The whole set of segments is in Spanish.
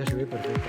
Ya se ve perfecto.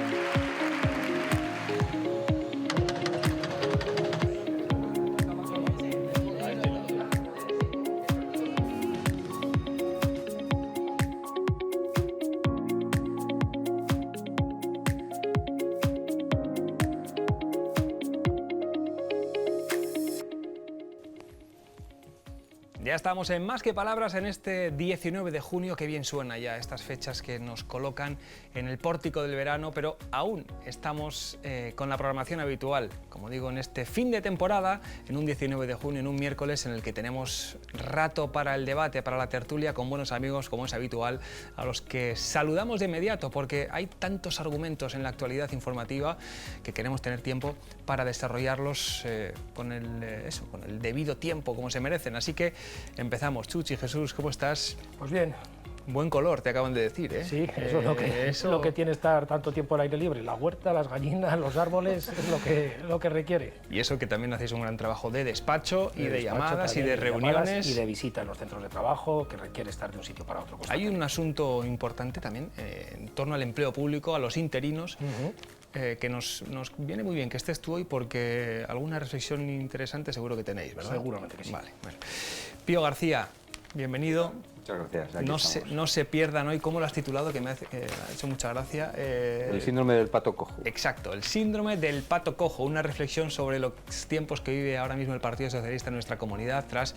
Ya estamos en Más que Palabras en este 19 de junio, que bien suena ya estas fechas que nos colocan en el pórtico del verano, pero aún estamos con la programación habitual, como digo, en este fin de temporada, en un 19 de junio, en un miércoles en el que tenemos rato para el debate, para la tertulia, con buenos amigos, como es habitual, a los que saludamos de inmediato, porque hay tantos argumentos en la actualidad informativa que queremos tener tiempo para desarrollarlos con el debido tiempo, como se merecen. Así que empezamos. Chuchi, Jesús, ¿cómo estás? Pues bien. Buen color, te acaban de decir, ¿eh? Sí, eso es lo que tiene estar tanto tiempo al aire libre. La huerta, las gallinas, los árboles, es lo que requiere. Y eso que también hacéis un gran trabajo de despacho y de llamadas y de reuniones. Y de visita en los centros de trabajo, que requiere estar de un sitio para otro. Hay un asunto importante también en torno al empleo público, a los interinos, que nos viene muy bien que estés tú hoy, porque alguna reflexión interesante seguro que tenéis, ¿verdad? Seguramente que sí. Vale, bueno. Pío García, bienvenido. Muchas gracias. No se pierdan hoy, ¿cómo lo has titulado? Que me ha hecho mucha gracia. El síndrome del pato cojo. Exacto, el síndrome del pato cojo, una reflexión sobre los tiempos que vive ahora mismo el Partido Socialista en nuestra comunidad, tras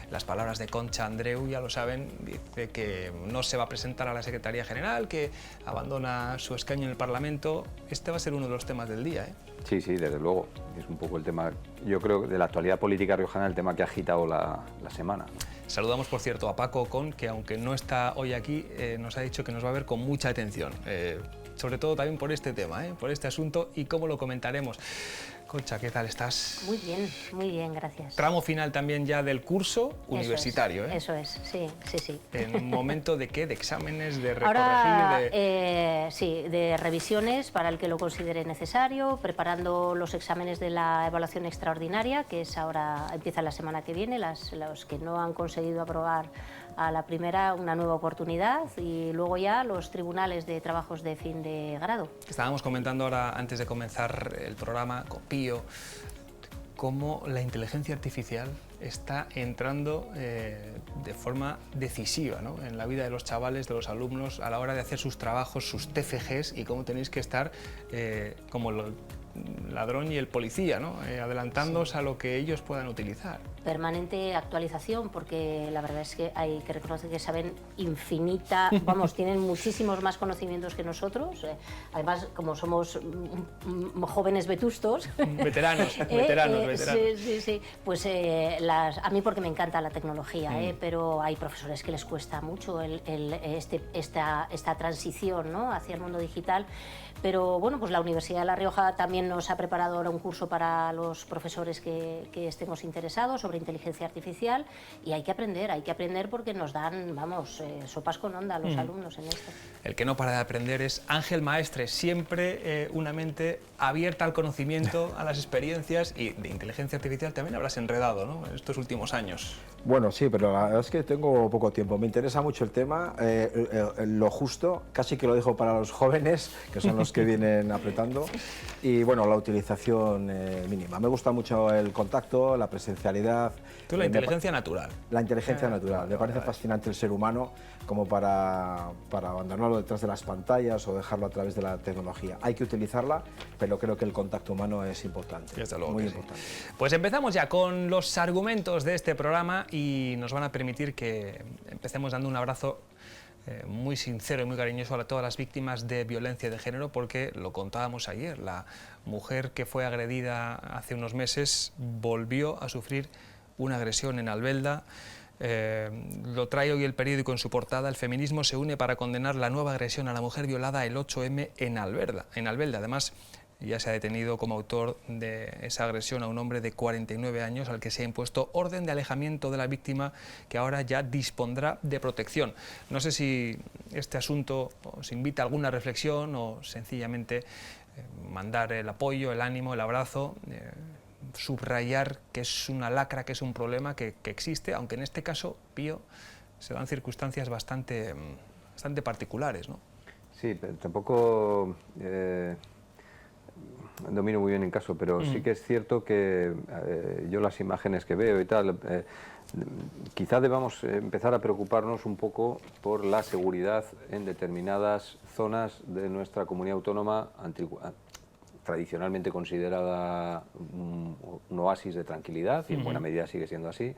las palabras de Concha Andreu, ya lo saben, dice que no se va a presentar a la Secretaría General, que abandona su escaño en el Parlamento. Este va a ser uno de los temas del día, ¿eh? Sí, desde luego. Es un poco el tema, yo creo, de la actualidad política riojana, el tema que ha agitado la semana. Saludamos, por cierto, a Paco Ocón, que aunque no está hoy aquí, nos ha dicho que nos va a ver con mucha atención. Sobre todo también por este tema, por este asunto y cómo lo comentaremos. Concha, ¿qué tal estás? Muy bien, gracias. Tramo final también ya del curso universitario, ¿eh? Eso es, sí. ¿En un momento de qué? ¿De exámenes? ¿De recorregir? Ahora, sí, de revisiones para el que lo considere necesario, preparando los exámenes de la evaluación extraordinaria, que es ahora, empieza la semana que viene, los que no han conseguido aprobar a la primera, una nueva oportunidad, y luego ya los tribunales de trabajos de fin de grado. Estábamos comentando ahora, antes de comenzar el programa, con Pío, cómo la inteligencia artificial está entrando de forma decisiva, ¿no?, en la vida de los chavales, de los alumnos, a la hora de hacer sus trabajos, sus TFGs, y cómo tenéis que estar como el ladrón y el policía, ¿no?, adelantándoos a lo que ellos puedan utilizar. Permanente actualización, porque la verdad es que hay que reconocer que saben infinita, tienen muchísimos más conocimientos que nosotros. Además, como somos jóvenes vetustos... Veteranos. Sí. Pues a mí, porque me encanta la tecnología, pero hay profesores que les cuesta mucho esta transición, ¿no?, hacia el mundo digital. Pero bueno, pues la Universidad de La Rioja también nos ha preparado ahora un curso para los profesores que estemos interesados sobre inteligencia artificial, y hay que aprender porque nos dan, sopas con onda a los alumnos en esto. El que no para de aprender es Ángel Maestre, siempre una mente abierta al conocimiento, a las experiencias, y de inteligencia artificial también habrás enredado, ¿no?, en estos últimos años. Bueno, sí, pero la verdad es que tengo poco tiempo. Me interesa mucho el tema, lo justo, casi que lo dejo para los jóvenes, que son los que vienen apretando, y bueno, la utilización mínima. Me gusta mucho el contacto, la presencialidad. Tú, la inteligencia natural. La inteligencia natural. Me parece fascinante el ser humano como para abandonarlo detrás de las pantallas o dejarlo a través de la tecnología. Hay que utilizarla, pero creo que el contacto humano es importante. Desde luego, muy que importante. Sí. Pues empezamos ya con los argumentos de este programa, y nos van a permitir que empecemos dando un abrazo muy sincero y muy cariñoso a todas las víctimas de violencia de género, porque lo contábamos ayer, la mujer que fue agredida hace unos meses volvió a sufrir una agresión en Albelda. Lo trae hoy el periódico en su portada: el feminismo se une para condenar la nueva agresión a la mujer violada el 8M en Albelda. Además, ya se ha detenido como autor de esa agresión a un hombre de 49 años al que se ha impuesto orden de alejamiento de la víctima, que ahora ya dispondrá de protección. No sé si este asunto os invita a alguna reflexión o sencillamente mandar el apoyo, el ánimo, el abrazo, subrayar que es una lacra, que es un problema que existe, aunque en este caso, Pío, se dan circunstancias bastante particulares, ¿no? Sí, pero tampoco domino muy bien el caso, pero sí que es cierto que yo las imágenes que veo y tal, quizá debamos empezar a preocuparnos un poco por la seguridad en determinadas zonas de nuestra comunidad autónoma, tradicionalmente considerada un oasis de tranquilidad, y en buena medida sigue siendo así.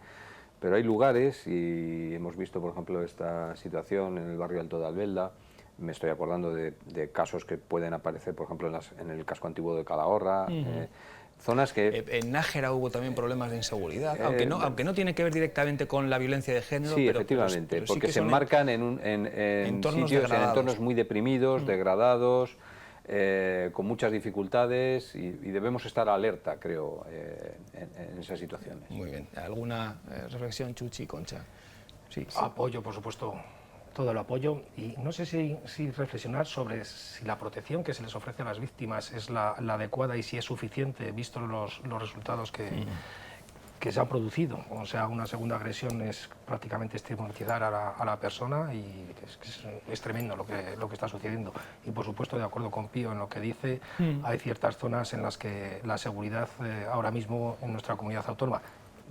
Pero hay lugares, y hemos visto, por ejemplo, esta situación en el barrio Alto de Albelda. Me estoy acordando de casos que pueden aparecer, por ejemplo, en el casco antiguo de Calahorra, zonas que... En Nájera hubo también problemas de inseguridad, aunque no tiene que ver directamente con la violencia de género. Sí, pero, efectivamente, pero sí porque que se son enmarcan en entornos sitios, en degradados. entornos muy deprimidos, degradados, con muchas dificultades, y debemos estar alerta, creo, en esas situaciones. Muy bien. ¿Alguna reflexión, Chuchi, Concha? Sí. Apoyo, por supuesto, todo el apoyo, y no sé si reflexionar sobre si la protección que se les ofrece a las víctimas es la adecuada y si es suficiente, visto los resultados que se han producido. O sea, una segunda agresión es prácticamente estigmatizar a la persona, y es tremendo lo que está sucediendo. Y por supuesto, de acuerdo con Pío en lo que dice, hay ciertas zonas en las que la seguridad ahora mismo en nuestra comunidad autónoma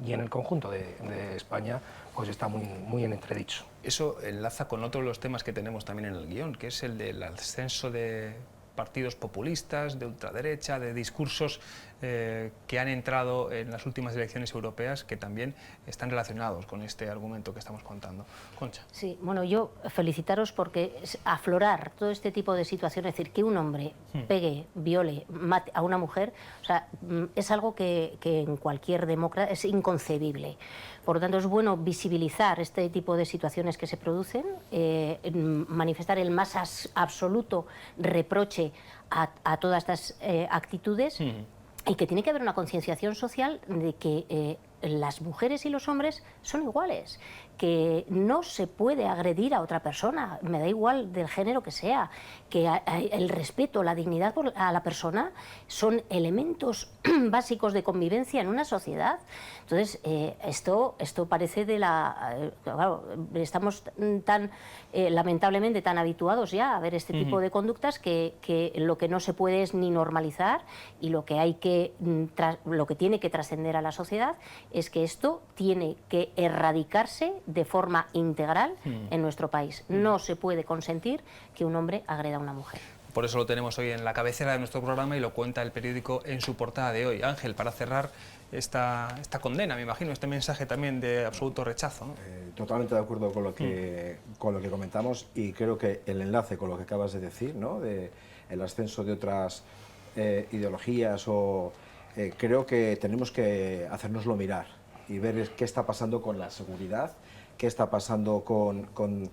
y en el conjunto de España pues está muy en entredicho. Eso enlaza con otro de los temas que tenemos también en el guión, que es el del ascenso de partidos populistas, de ultraderecha, de discursos que han entrado en las últimas elecciones europeas, que también están relacionados con este argumento que estamos contando. Concha. Sí, bueno, yo felicitaros porque aflorar todo este tipo de situaciones, es decir, que un hombre pegue, viole, mate a una mujer, o sea, es algo que en cualquier demócrata es inconcebible. Por lo tanto, es bueno visibilizar este tipo de situaciones que se producen, manifestar el más absoluto reproche a todas estas actitudes, y que tiene que haber una concienciación social de que las mujeres y los hombres son iguales, que no se puede agredir a otra persona, me da igual del género que sea, que el respeto, la dignidad a la persona son elementos básicos de convivencia en una sociedad. Entonces, esto parece de la... claro, estamos lamentablemente tan habituados ya a ver este tipo de conductas que lo que no se puede es ni normalizar, y lo que tiene que trascender a la sociedad es que esto tiene que erradicarse de forma integral en nuestro país. No se puede consentir que un hombre agreda a una mujer. Por eso lo tenemos hoy en la cabecera de nuestro programa y lo cuenta el periódico en su portada de hoy. Ángel, para cerrar esta condena, me imagino, este mensaje también de absoluto rechazo, ¿no? Totalmente de acuerdo con lo que comentamos, y creo que el enlace con lo que acabas de decir, ¿no? De el ascenso de otras ideologías, creo que tenemos que hacérnoslo mirar y ver qué está pasando con la seguridad, qué está pasando con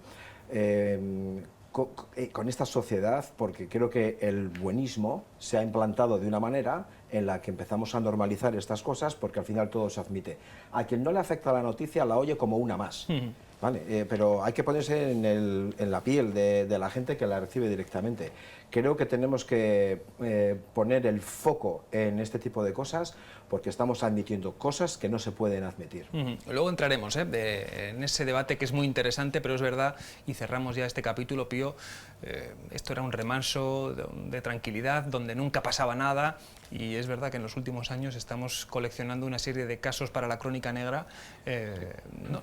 esta sociedad, porque creo que el buenismo se ha implantado de una manera en la que empezamos a normalizar estas cosas, porque al final todo se admite. A quien no le afecta la noticia la oye como una más, ¿vale? Pero hay que ponerse en la piel de la gente que la recibe directamente. Creo que tenemos que poner el foco en este tipo de cosas, porque estamos admitiendo cosas que no se pueden admitir. Luego entraremos en ese debate que es muy interesante, pero es verdad, y cerramos ya este capítulo, Pío, esto era un remanso de tranquilidad, donde nunca pasaba nada, y es verdad que en los últimos años estamos coleccionando una serie de casos para la crónica negra,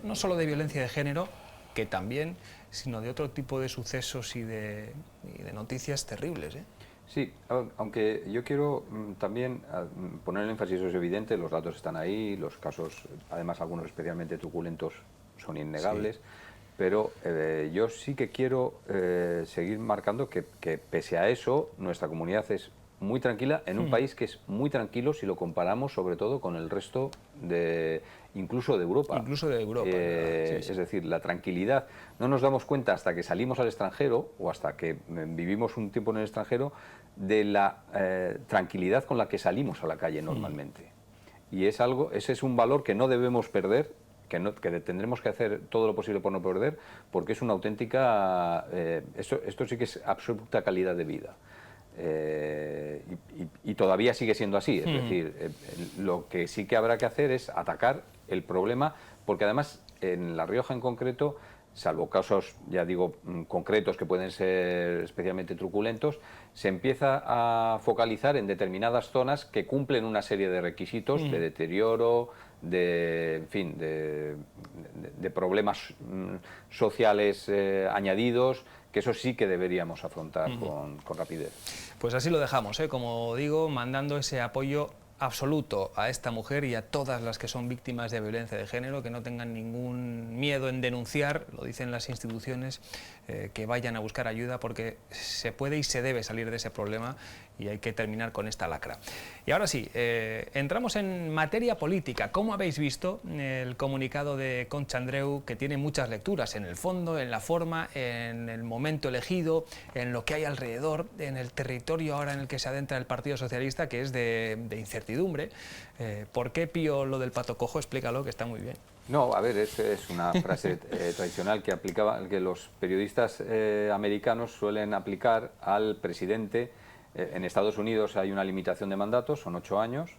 no solo de violencia de género, que también, sino de otro tipo de sucesos y de noticias terribles, ¿eh? Sí, aunque yo quiero también poner el énfasis, eso es evidente, los datos están ahí, los casos, además algunos especialmente truculentos, son innegables, sí. Pero yo sí que quiero seguir marcando que pese a eso, nuestra comunidad es muy tranquila, en un país que es muy tranquilo si lo comparamos sobre todo con el resto incluso de Europa. Incluso de Europa. Sí. Es decir, la tranquilidad, no nos damos cuenta hasta que salimos al extranjero o hasta que vivimos un tiempo en el extranjero de la tranquilidad con la que salimos a la calle normalmente. Y ese es un valor que no debemos perder, que tendremos que hacer todo lo posible por no perder, porque es una auténtica... esto sí que es absoluta calidad de vida. Y todavía sigue siendo así, es decir, lo que sí que habrá que hacer es atacar el problema, porque además en La Rioja en concreto salvo casos, ya digo, concretos que pueden ser especialmente truculentos, se empieza a focalizar en determinadas zonas que cumplen una serie de requisitos de deterioro, en fin, de problemas sociales añadidos, que eso sí que deberíamos afrontar con rapidez. Pues así lo dejamos, como digo, mandando ese apoyo absoluto a esta mujer y a todas las que son víctimas de violencia de género, que no tengan ningún miedo en denunciar, lo dicen las instituciones, que vayan a buscar ayuda, porque se puede y se debe salir de ese problema y hay que terminar con esta lacra. Y ahora sí, entramos en materia política. ¿Cómo habéis visto el comunicado de Concha Andreu, que tiene muchas lecturas, en el fondo, en la forma, en el momento elegido, en lo que hay alrededor, en el territorio ahora en el que se adentra el Partido Socialista, que es de incertidumbre? ¿Por qué Pío lo del pato cojo? Explícalo, que está muy bien. No, a ver, es una frase tradicional que los periodistas americanos suelen aplicar al presidente. En Estados Unidos hay una limitación de mandatos, son 8 años,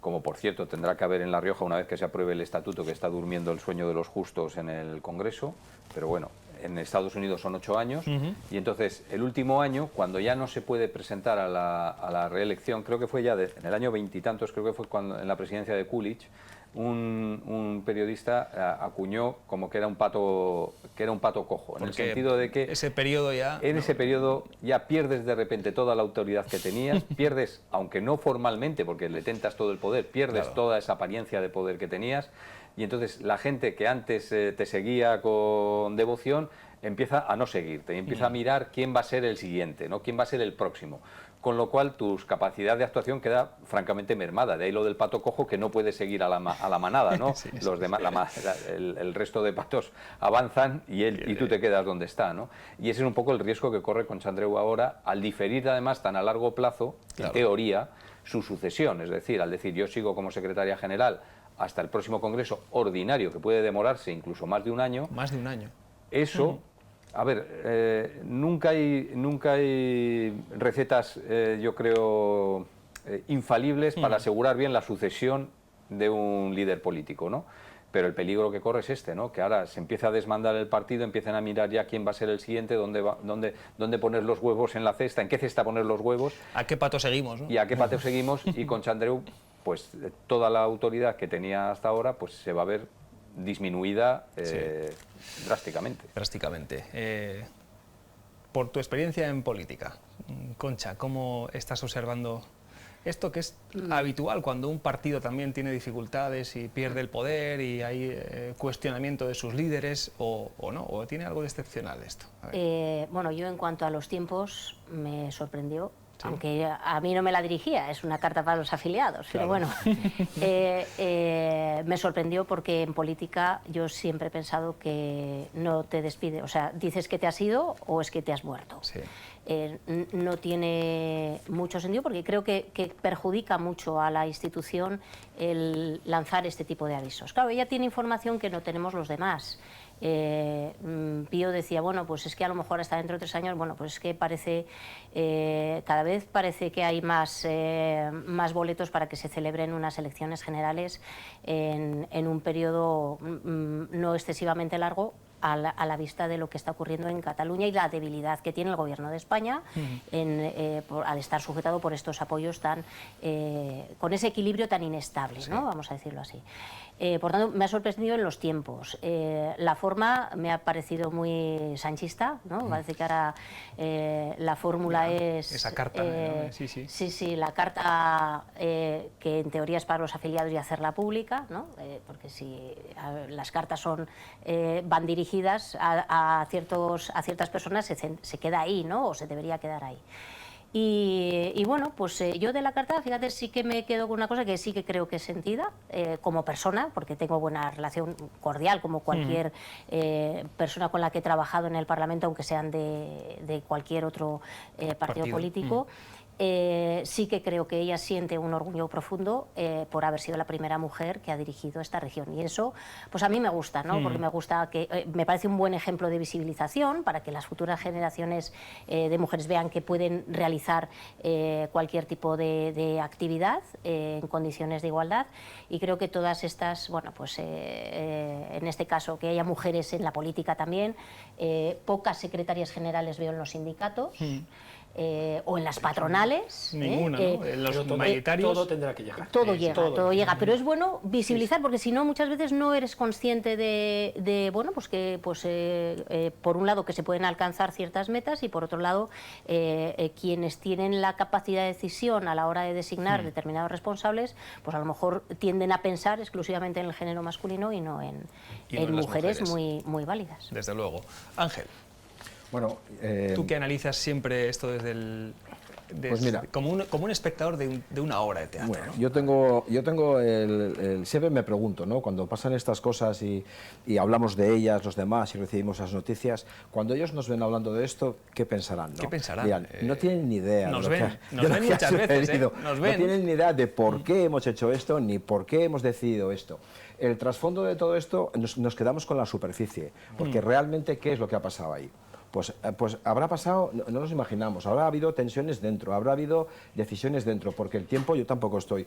como por cierto tendrá que haber en La Rioja una vez que se apruebe el estatuto, que está durmiendo el sueño de los justos en el Congreso, pero bueno, en Estados Unidos son 8 años, y entonces el último año, cuando ya no se puede presentar a la reelección, creo que fue ya en el año 20 y tantos, creo que fue cuando, en la presidencia de Coolidge, un periodista acuñó como que era un pato cojo, en el sentido de que ese periodo ya, en ese periodo ya pierdes de repente toda la autoridad que tenías, pierdes, aunque no formalmente, porque le tentas todo el poder, pierdes toda esa apariencia de poder que tenías, y entonces la gente que antes te seguía con devoción empieza a no seguirte, y empieza a mirar quién va a ser el siguiente, ¿no? Quién va a ser el próximo. Con lo cual tu capacidad de actuación queda francamente mermada. De ahí lo del pato cojo, que no puede seguir a la manada, ¿no? Sí, los demás, el resto de patos avanzan y tú te quedas donde está, ¿no? Y ese es un poco el riesgo que corre Concha Andreu ahora, al diferir además tan a largo plazo, en teoría, su sucesión. Es decir, al decir yo sigo como secretaria general hasta el próximo Congreso ordinario, que puede demorarse incluso más de un año. Más de un año. Eso... A ver, nunca hay recetas, yo creo, infalibles para asegurar bien la sucesión de un líder político, ¿no? Pero el peligro que corre es este, ¿no? Que ahora se empieza a desmandar el partido, empiezan a mirar ya quién va a ser el siguiente, dónde poner los huevos en la cesta, en qué cesta poner los huevos. ¿A qué pato seguimos, no? Y a qué pato seguimos, y Concha Andreu, pues toda la autoridad que tenía hasta ahora, pues se va a ver disminuida drásticamente. Por tu experiencia en política, Concha, ¿cómo estás observando esto, que es habitual cuando un partido también tiene dificultades y pierde el poder y hay cuestionamiento de sus líderes, o no? ¿O tiene algo de excepcional esto? Bueno, yo en cuanto a los tiempos me sorprendió. ¿Sí? Aunque a mí no me la dirigía, es una carta para los afiliados, claro. Pero bueno, me sorprendió porque en política yo siempre he pensado que no te despide, o sea, dices que te has ido o es que te has muerto. Sí. No tiene mucho sentido porque creo que perjudica mucho a la institución el lanzar este tipo de avisos. Claro, ella tiene información que no tenemos los demás. Pío decía, bueno, pues es que a lo mejor hasta dentro de 3 años, bueno, pues es que parece, cada vez parece que hay más boletos para que se celebren unas elecciones generales en un periodo no excesivamente largo, a la vista de lo que está ocurriendo en Cataluña y la debilidad que tiene el Gobierno de España al estar sujetado por estos apoyos con ese equilibrio tan inestable, ¿no? Vamos a decirlo así. Por tanto, me ha sorprendido en los tiempos. La forma me ha parecido muy sanchista, ¿no? Parece que ahora la fórmula es... Esa carta, ¿no? Sí, la carta que en teoría es para los afiliados y hacerla pública, ¿no? Porque si las cartas van dirigidas a ciertas personas, se queda ahí, ¿no? O se debería quedar ahí. Y bueno, pues yo de la carta, fíjate, sí que me quedo con una cosa que sí que creo que es sentida como persona, porque tengo buena relación cordial como cualquier persona con la que he trabajado en el Parlamento, aunque sean de cualquier otro partido político. sí que creo que ella siente un orgullo profundo por haber sido la primera mujer que ha dirigido esta región. Y eso, pues a mí me gusta, ¿no? Porque me gusta que me parece un buen ejemplo de visibilización para que las futuras generaciones de mujeres vean que pueden realizar cualquier tipo de actividad en condiciones de igualdad. Y creo que todas estas, bueno, pues en este caso que haya mujeres en la política también, pocas secretarias generales veo en los sindicatos. O en las patronales. Ninguna, ¿no? En los mayoritarios. Todo tendrá que llegar. Todo llega, pero es bueno visibilizar, porque si no, muchas veces no eres consciente de bueno, pues que por un lado que se pueden alcanzar ciertas metas y por otro lado quienes tienen la capacidad de decisión a la hora de designar determinados responsables, pues a lo mejor tienden a pensar exclusivamente en el género masculino y no en mujeres muy válidas. Desde luego. Ángel. Bueno, tú que analizas siempre esto desde pues mira, como un espectador de una obra de teatro. Bueno, ¿no? yo tengo siempre me pregunto, ¿no? Cuando pasan estas cosas y hablamos de ellas los demás y recibimos las noticias, cuando ellos nos ven hablando de esto, ¿qué pensarán? ¿No? ¿Qué pensarán? Dirán, no tienen ni idea. Nos ven muchas veces, nos ven. No tienen ni idea de por qué hemos hecho esto ni por qué hemos decidido esto. El trasfondo de todo esto nos quedamos con la superficie, porque realmente ¿qué es lo que ha pasado ahí? Pues habrá pasado, no nos imaginamos, habrá habido tensiones dentro, habrá habido decisiones dentro, porque el tiempo, yo tampoco estoy,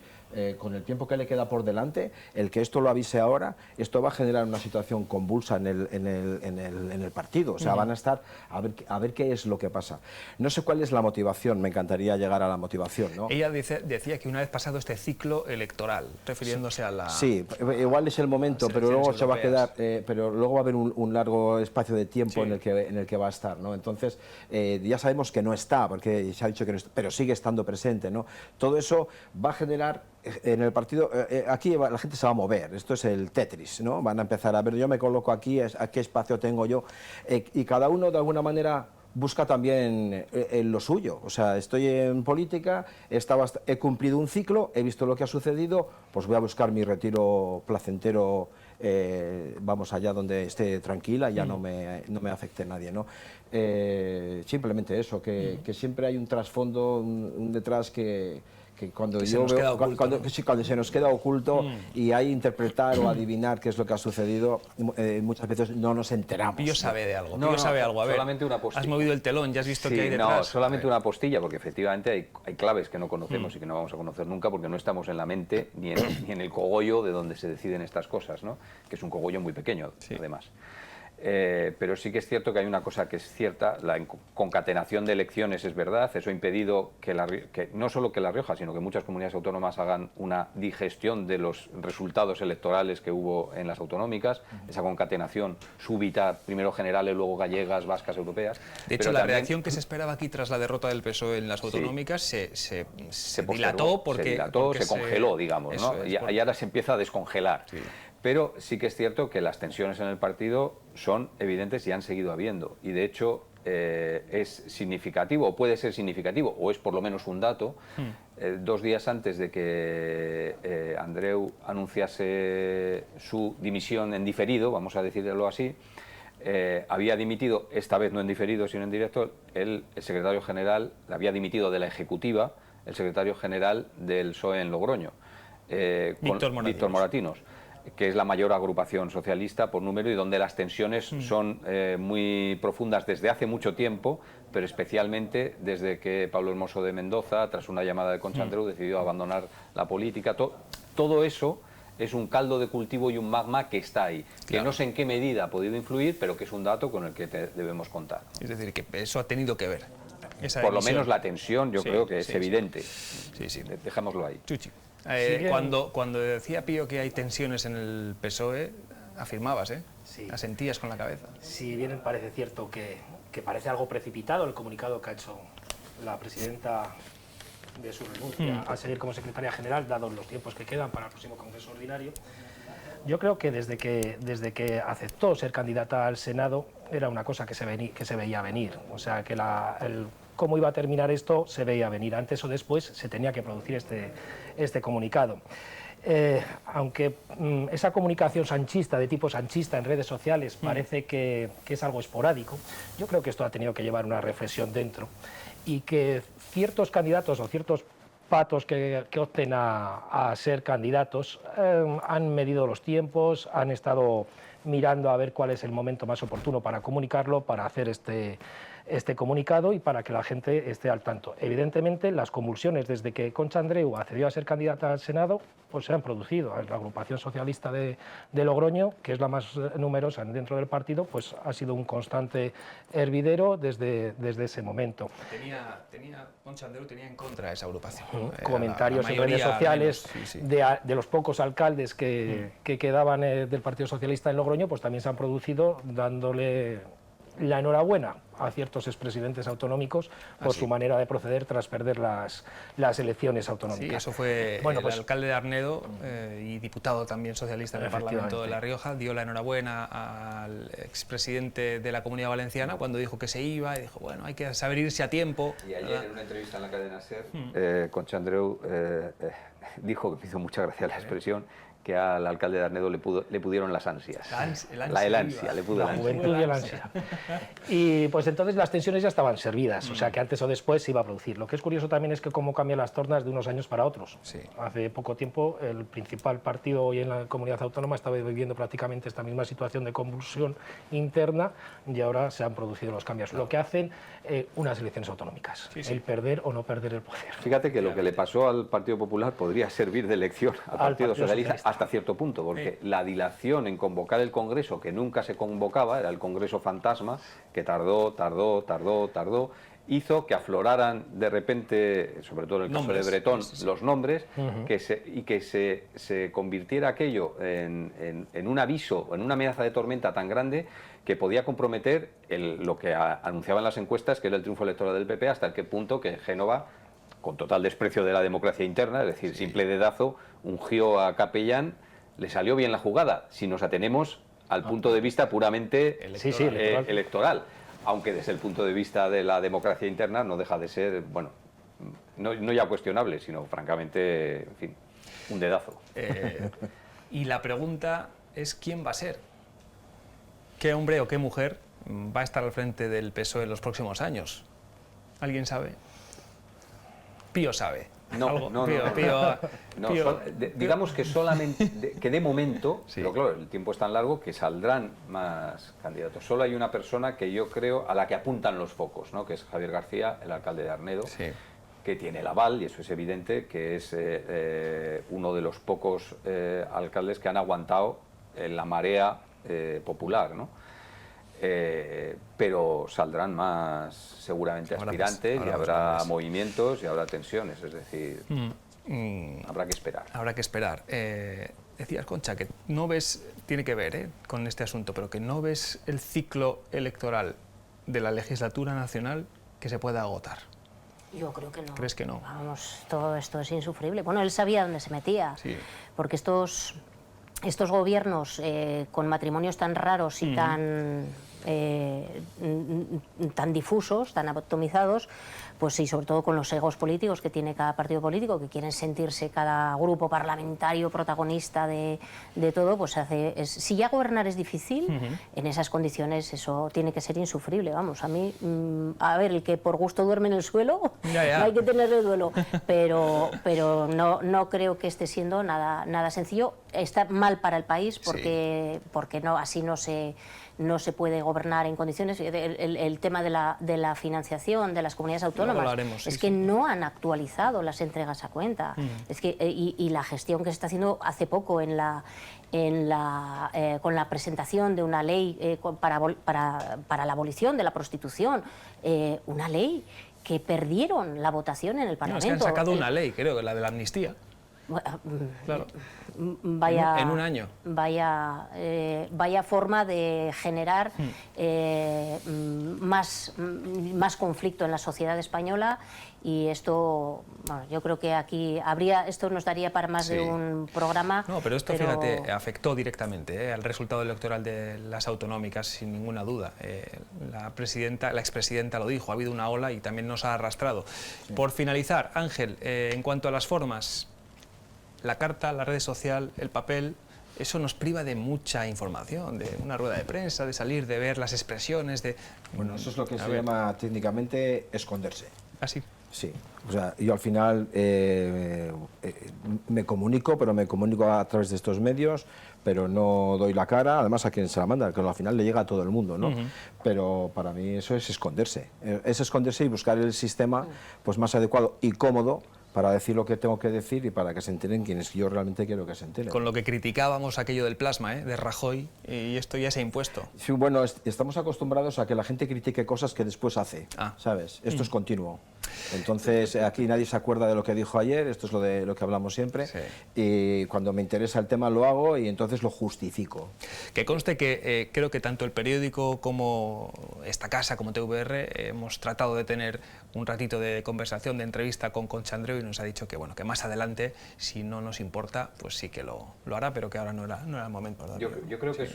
con el tiempo que le queda por delante, el que esto lo avise ahora, esto va a generar una situación convulsa en el partido, o sea, van a estar a ver qué es lo que pasa. No sé cuál es la motivación, me encantaría llegar a la motivación, ¿no? Ella decía que una vez pasado este ciclo electoral, refiriéndose a la... Sí, igual es el momento, pero luego se va a quedar, pero luego va a haber un largo espacio de tiempo en el que va a estar, ¿no? Entonces, ya sabemos que no está, porque se ha dicho que no está, pero sigue estando presente, ¿no? Todo eso va a generar en el partido, aquí la gente se va a mover, esto es el Tetris, ¿no? Van a empezar a ver, yo me coloco aquí, ¿a qué espacio tengo yo? Y cada uno de alguna manera busca también lo suyo. O sea, estoy en política, he cumplido un ciclo, he visto lo que ha sucedido, pues voy a buscar mi retiro placentero, vamos allá donde esté tranquila y ya no me afecte nadie, ¿no? Simplemente eso, que siempre hay un trasfondo, un detrás que cuando se nos queda oculto y hay interpretar o adivinar qué es lo que ha sucedido, muchas veces no nos enteramos. Pío sabe de algo. No, sabe algo. A ver, solamente una postilla. has movido el telón, ya has visto sí, que hay detrás. No, solamente una postilla, porque efectivamente hay claves que no conocemos y que no vamos a conocer nunca porque no estamos en la mente ni en el cogollo de donde se deciden estas cosas, ¿no? Que es un cogollo muy pequeño, además. Pero sí que es cierto que hay una cosa que es cierta, la concatenación de elecciones es verdad, eso ha impedido que no solo que La Rioja, sino que muchas comunidades autónomas hagan una digestión de los resultados electorales que hubo en las autonómicas, esa concatenación súbita, primero generales, luego gallegas, vascas, europeas. De hecho, la reacción que se esperaba aquí tras la derrota del PSOE en las autonómicas se dilató porque se congeló, digamos, ¿no? Y ahora se empieza a descongelar. Sí. Pero sí que es cierto que las tensiones en el partido son evidentes y han seguido habiendo. Y de hecho es significativo, o puede ser significativo, o es por lo menos un dato. 2 días antes de que Andreu anunciase su dimisión en diferido, vamos a decirlo así, había dimitido, esta vez no en diferido sino en directo, el secretario general, había dimitido de la ejecutiva el secretario general del PSOE en Logroño, Víctor Moratinos, que es la mayor agrupación socialista por número y donde las tensiones son muy profundas desde hace mucho tiempo, pero especialmente desde que Pablo Hermoso de Mendoza, tras una llamada de Concha Andreu, decidió abandonar la política. Todo eso es un caldo de cultivo y un magma que está ahí, que no sé en qué medida ha podido influir, pero que es un dato con el que debemos contar. Es decir, que eso ha tenido que ver. Por lo menos la tensión yo creo que es evidente. Sí. Dejémoslo ahí. Chuchi. Cuando decía Pío que hay tensiones en el PSOE, afirmabas, Sí. Asentías con la cabeza. Si bien parece cierto que parece algo precipitado el comunicado que ha hecho la presidenta de su renuncia a seguir como secretaria general, dados los tiempos que quedan para el próximo Congreso Ordinario, yo creo que desde que aceptó ser candidata al Senado era una cosa que se veía venir. O sea, que cómo iba a terminar esto se veía venir. Antes o después se tenía que producir este comunicado. Aunque esa comunicación sanchista, de tipo sanchista en redes sociales, parece que es algo esporádico, yo creo que esto ha tenido que llevar una reflexión dentro y que ciertos candidatos o ciertos patos que opten a ser candidatos han medido los tiempos, han estado mirando a ver cuál es el momento más oportuno para comunicarlo, para hacer este comunicado y para que la gente esté al tanto. Evidentemente, las convulsiones desde que Concha Andreu accedió a ser candidata al Senado, pues se han producido. La agrupación socialista de Logroño, que es la más numerosa dentro del partido, pues ha sido un constante hervidero desde ese momento. Concha Andreu tenía en contra esa agrupación. Comentarios en redes sociales de los pocos alcaldes que quedaban del Partido Socialista en Logroño, pues también se han producido dándole la enhorabuena a ciertos expresidentes autonómicos por su manera de proceder tras perder las elecciones autonómicas. Sí, eso fue el alcalde de Arnedo y diputado también socialista en el Parlamento de La Rioja, dio la enhorabuena al expresidente de la Comunidad Valenciana cuando dijo que se iba y dijo, bueno, hay que saber irse a tiempo. Y ayer en una entrevista en la cadena SER, Concha Andreu dijo, que me hizo mucha gracia la expresión, que al alcalde de Arnedo le pudieron las ansias. El ansia, le pudo la juventud y el ansia. Y pues entonces las tensiones ya estaban servidas, o sea que antes o después se iba a producir. Lo que es curioso también es que cómo cambian las tornas de unos años para otros. Sí. Hace poco tiempo el principal partido hoy en la comunidad autónoma estaba viviendo prácticamente esta misma situación de convulsión interna y ahora se han producido los cambios. Lo que hacen unas elecciones autonómicas, el perder o no perder el poder. Fíjate que lo que le pasó al Partido Popular podría servir de lección al Partido Socialista hasta cierto punto, porque la dilación en convocar el Congreso, que nunca se convocaba, era el Congreso fantasma, que tardó, hizo que afloraran de repente, sobre todo en el caso de Bretón, los nombres, y que se convirtiera aquello en un aviso, en una amenaza de tormenta tan grande que podía comprometer lo que anunciaban las encuestas, que era el triunfo electoral del PP, hasta qué punto que Génova, con total desprecio de la democracia interna, es decir, simple dedazo, ungió a Capellán, le salió bien la jugada, si nos atenemos al punto de vista puramente electoral. Aunque desde el punto de vista de la democracia interna no deja de ser, bueno, no ya cuestionable, sino francamente, en fin, un dedazo. Y la pregunta es ¿quién va a ser? ¿Qué hombre o qué mujer va a estar al frente del PSOE en los próximos años? ¿Alguien sabe? Pío sabe. Digamos que solamente, que de momento, pero claro, el tiempo es tan largo que saldrán más candidatos. Solo hay una persona que yo creo a la que apuntan los focos, ¿no? Que es Javier García, el alcalde de Arnedo, que tiene el aval, y eso es evidente, que es uno de los pocos alcaldes que han aguantado la marea popular, ¿no? Pero saldrán más seguramente aspirantes y habrá movimientos y habrá tensiones, es decir, habrá que esperar. Habrá que esperar. Decías, Concha, que no ves, tiene que ver con este asunto, pero que no ves el ciclo electoral de la legislatura nacional que se pueda agotar. Yo creo que no. ¿Crees que no? Vamos, todo esto es insufrible. Bueno, él sabía dónde se metía, porque estos gobiernos con matrimonios tan raros y tan difusos, tan atomizados, pues sí, sobre todo con los egos políticos que tiene cada partido político, que quieren sentirse cada grupo parlamentario protagonista de todo, pues si ya gobernar es difícil, en esas condiciones eso tiene que ser insufrible. Vamos, a mí, a ver, el que por gusto duerme en el suelo, no hay que tenerle duelo, pero no creo que esté siendo nada sencillo. Está mal para el país porque no, así no se puede gobernar en condiciones. El tema de la financiación de las comunidades autónomas es que no han actualizado las entregas a cuenta. Es que, y la gestión que se está haciendo hace poco con la presentación de una ley para la abolición de la prostitución, una ley que perdieron la votación en el Parlamento. No, es que han sacado una ley, creo que la de la amnistía. Claro. Vaya, en un año. Vaya forma de generar más conflicto en la sociedad española, y esto, bueno, yo creo que aquí esto nos daría para más de un programa. No, pero esto, fíjate, afectó directamente al resultado electoral de las autonómicas, sin ninguna duda. La expresidenta lo dijo, ha habido una ola y también nos ha arrastrado. Por finalizar, Ángel, en cuanto a las formas, la carta, la red social, el papel, eso nos priva de mucha información, de una rueda de prensa, de salir, de ver las expresiones, de... Bueno, eso es lo que se llama técnicamente esconderse. Así. Sí, o sea, yo al final me comunico, pero me comunico a través de estos medios, pero no doy la cara, además a quien se la manda, que al final le llega a todo el mundo, ¿no? Pero para mí eso es esconderse y buscar el sistema pues más adecuado y cómodo para decir lo que tengo que decir y para que se enteren quienes yo realmente quiero que se enteren. Con lo que criticábamos aquello del plasma, de Rajoy, y esto ya se ha impuesto. Sí, bueno, estamos acostumbrados a que la gente critique cosas que después hace, ¿sabes? Esto es continuo. Entonces, aquí nadie se acuerda de lo que dijo ayer, esto es lo que hablamos siempre, y cuando me interesa el tema lo hago y entonces lo justifico. Que conste que creo que tanto el periódico como esta casa, como TVR, hemos tratado de tener un ratito de conversación, de entrevista con Concha Andreu, y nos ha dicho que, bueno, que más adelante, si no nos importa, pues sí que lo hará, pero que ahora no era el momento, ¿verdad? Yo creo que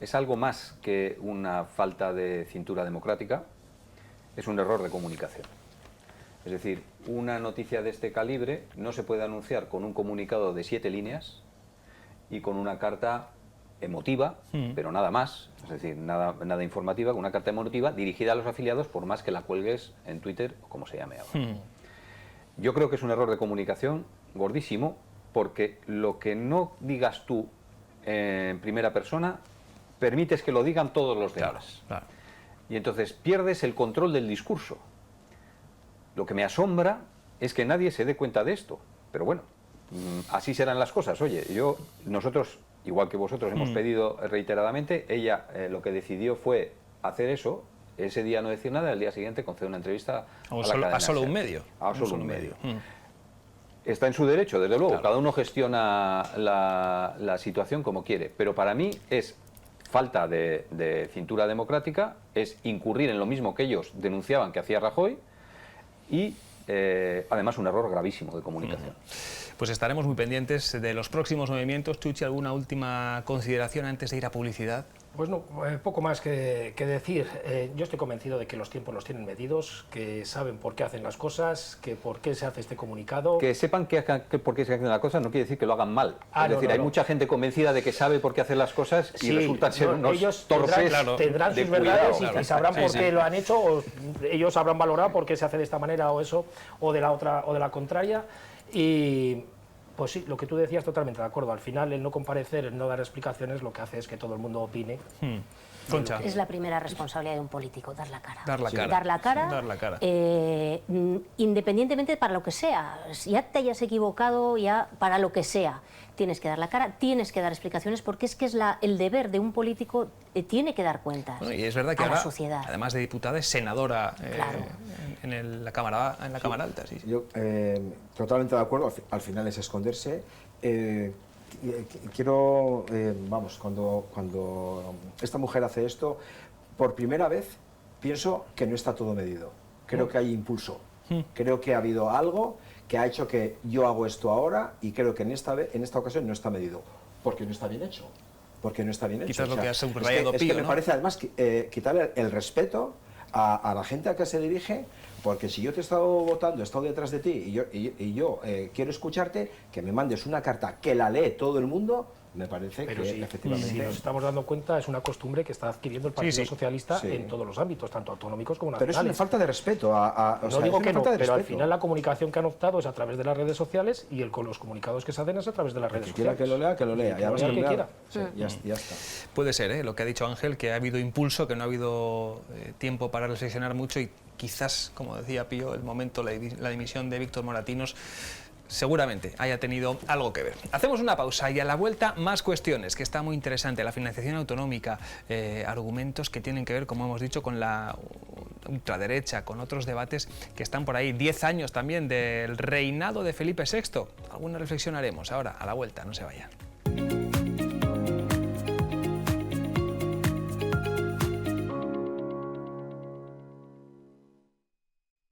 es algo más que una falta de cintura democrática, es un error de comunicación. Es decir, una noticia de este calibre no se puede anunciar con un comunicado de 7 líneas y con una carta emotiva, pero nada más, es decir, nada informativa, con una carta emotiva dirigida a los afiliados, por más que la cuelgues en Twitter o como se llame ahora. Yo creo que es un error de comunicación gordísimo, porque lo que no digas tú en primera persona, permites que lo digan todos los demás. Claro. Y entonces pierdes el control del discurso. Lo que me asombra es que nadie se dé cuenta de esto. Pero bueno, así serán las cosas. Oye, nosotros, igual que vosotros, hemos pedido reiteradamente, ella lo que decidió fue hacer eso, ese día no decir nada, el día siguiente conceder una entrevista a solo un medio. A solo un medio. Está en su derecho, desde luego, cada uno gestiona la situación como quiere, pero para mí es falta de cintura democrática, es incurrir en lo mismo que ellos denunciaban que hacía Rajoy y además un error gravísimo de comunicación. Pues estaremos muy pendientes de los próximos movimientos. Chuchi, ¿alguna última consideración antes de ir a publicidad? Pues no, poco más que decir. Yo estoy convencido de que los tiempos los tienen medidos, que saben por qué hacen las cosas, que por qué se hace este comunicado. Que sepan por qué se hacen las cosas no quiere decir que lo hagan mal. Es decir, hay mucha gente convencida de que sabe por qué hacer las cosas y resultan ser unos ellos torpes. Tendrán sus verdades y sabrán por qué lo han hecho, o ellos habrán valorado por qué se hace de esta manera o eso, o de la otra, o de la contraria. Y pues sí, lo que tú decías, totalmente de acuerdo. Al final, el no comparecer, el no dar explicaciones, lo que hace es que todo el mundo opine. Concha. Es la primera responsabilidad de un político, dar la cara. Dar la cara. Dar la cara. Dar la cara. Independientemente para lo que sea. Ya te hayas equivocado, ya para lo que sea. Tienes que dar la cara, tienes que dar explicaciones, porque es que es el deber de un político, tiene que dar cuentas. Bueno, y es verdad que a ahora, la sociedad. además de diputada, es senadora en la Cámara Alta. Sí. Yo totalmente de acuerdo, al final es esconderse. Quiero, cuando esta mujer hace esto, por primera vez pienso que no está todo medido. Creo que hay impulso. Creo que ha habido algo que ha hecho que yo hago esto ahora y creo que en esta ocasión no está medido. Porque no está bien hecho. Porque no está bien hecho. Quizás lo que ha subrayado es que Pío, me ¿no? parece además quitarle el respeto a la gente a que se dirige, porque si yo te he estado votando, he estado detrás de ti y yo quiero escucharte, que me mandes una carta que la lee todo el mundo, me parece Pero que sí, efectivamente... si nos estamos dando cuenta, es una costumbre que está adquiriendo el Partido Socialista en todos los ámbitos, tanto autonómicos como Pero nacionales. es una falta de respeto. No digo que no, pero al final la comunicación que han optado es a través de las redes sociales y los comunicados que se hacen es a través de las redes sociales. Que lo lea, que lo lea. Que lo quiera. Sí, ya está. Puede ser, lo que ha dicho Ángel, que ha habido impulso, que no ha habido tiempo para reflexionar mucho y quizás, como decía Pío, el momento, la dimisión de Víctor Moratinos, seguramente haya tenido algo que ver. Hacemos una pausa y a la vuelta más cuestiones, que está muy interesante. La financiación autonómica, argumentos que tienen que ver, como hemos dicho, con la ultraderecha, con otros debates que están por ahí. 10 años también del reinado de Felipe VI. Alguna reflexión haremos ahora, a la vuelta, no se vayan.